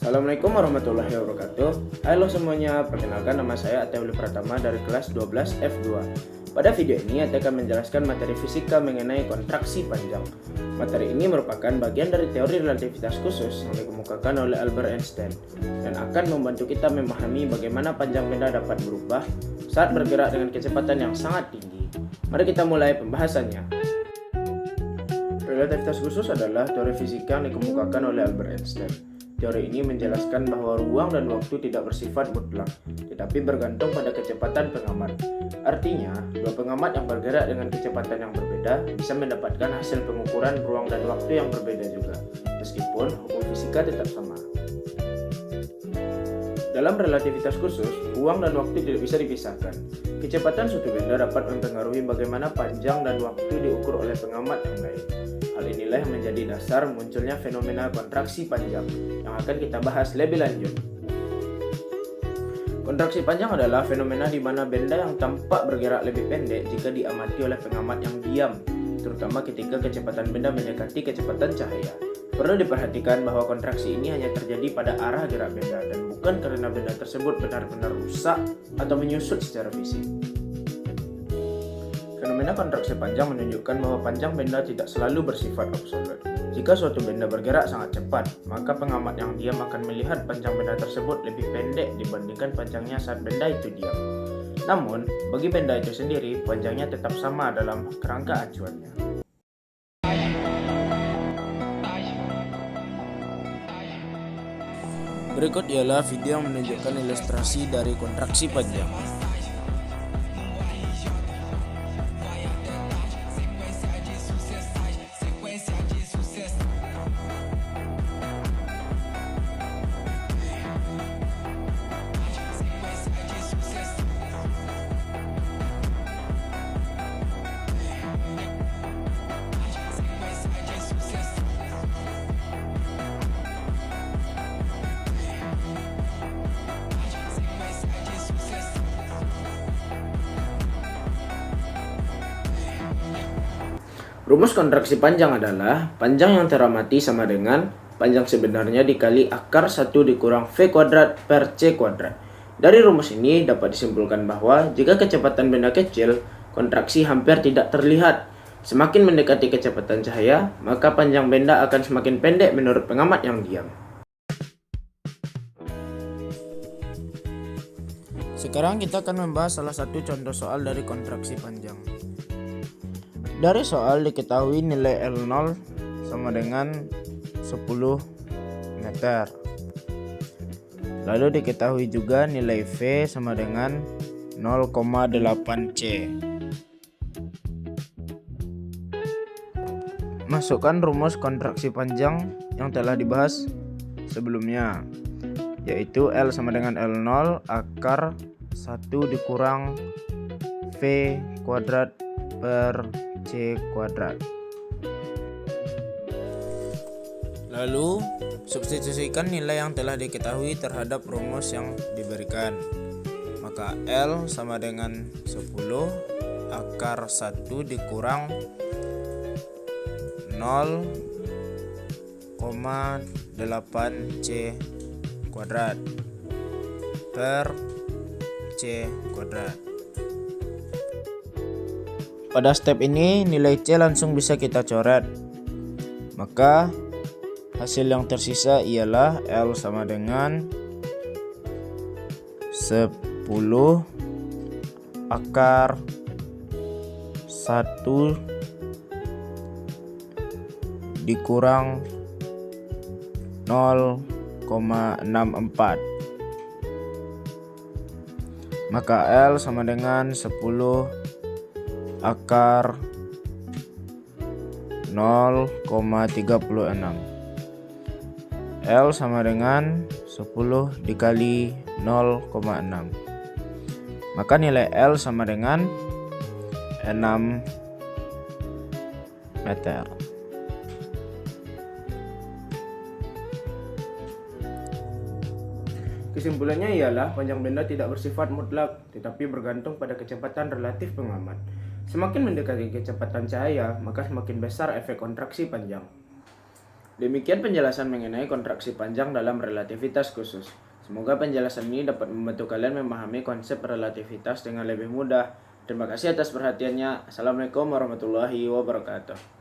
Assalamualaikum warahmatullahi wabarakatuh. Halo semuanya, perkenalkan nama saya Atewli Pratama dari kelas 12 F2. Pada video ini Ate akan menjelaskan materi fisika mengenai kontraksi panjang. Materi ini merupakan bagian dari teori relativitas khusus yang dikemukakan oleh Albert Einstein dan akan membantu kita memahami bagaimana panjang benda dapat berubah saat bergerak dengan kecepatan yang sangat tinggi. Mari kita mulai pembahasannya. Relativitas khusus adalah teori fisika yang dikemukakan oleh Albert Einstein. Teori ini menjelaskan bahwa ruang dan waktu tidak bersifat mutlak, tetapi bergantung pada kecepatan pengamat. Artinya, dua pengamat yang bergerak dengan kecepatan yang berbeda bisa mendapatkan hasil pengukuran ruang dan waktu yang berbeda juga, meskipun hukum fisika tetap sama. Dalam relativitas khusus, ruang dan waktu tidak bisa dipisahkan. Kecepatan suatu benda dapat mempengaruhi bagaimana panjang dan waktu diukur oleh pengamat yang lain. Hal inilah yang menjadi dasar munculnya fenomena kontraksi panjang yang akan kita bahas lebih lanjut. Kontraksi panjang adalah fenomena di mana benda yang tampak bergerak lebih pendek jika diamati oleh pengamat yang diam, terutama ketika kecepatan benda mendekati kecepatan cahaya. Perlu diperhatikan bahwa kontraksi ini hanya terjadi pada arah gerak benda dan bukan karena benda tersebut benar-benar rusak atau menyusut secara fisik. Fenomena kontraksi panjang menunjukkan bahwa panjang benda tidak selalu bersifat absolut. Jika suatu benda bergerak sangat cepat, maka pengamat yang diam akan melihat panjang benda tersebut lebih pendek dibandingkan panjangnya saat benda itu diam. Namun, bagi benda itu sendiri, panjangnya tetap sama dalam kerangka acuannya. Berikut ialah video yang menunjukkan ilustrasi dari kontraksi panjang. Rumus kontraksi panjang adalah panjang yang teramati sama dengan panjang sebenarnya dikali akar 1 dikurang V kuadrat per C kuadrat. Dari rumus ini dapat disimpulkan bahwa jika kecepatan benda kecil, kontraksi hampir tidak terlihat. Semakin mendekati kecepatan cahaya, maka panjang benda akan semakin pendek menurut pengamat yang diam. Sekarang kita akan membahas salah satu contoh soal dari kontraksi panjang. Dari soal diketahui nilai L0 sama dengan 10 meter. Lalu diketahui juga nilai V sama dengan 0,8 C. Masukkan rumus kontraksi panjang yang telah dibahas sebelumnya, yaitu L sama dengan L0 akar 1 dikurang V kuadrat per C kuadrat. Lalu substitusikan nilai yang telah diketahui terhadap rumus yang diberikan. Maka L sama dengan 10 akar 1 dikurang 0,8 C kuadrat per C kuadrat. Pada step ini nilai C langsung bisa kita coret. Maka hasil yang tersisa ialah L sama dengan 10 akar 1 dikurang 0,64. Maka L sama dengan 10 akar 0,36. L sama dengan 10 dikali 0,6. Maka nilai L sama dengan 6 meter. Kesimpulannya ialah panjang benda tidak bersifat mutlak, tetapi bergantung pada kecepatan relatif pengamat. Semakin mendekati kecepatan cahaya, maka semakin besar efek kontraksi panjang. Demikian penjelasan mengenai kontraksi panjang dalam relativitas khusus. Semoga penjelasan ini dapat membantu kalian memahami konsep relativitas dengan lebih mudah. Terima kasih atas perhatiannya. Assalamualaikum warahmatullahi wabarakatuh.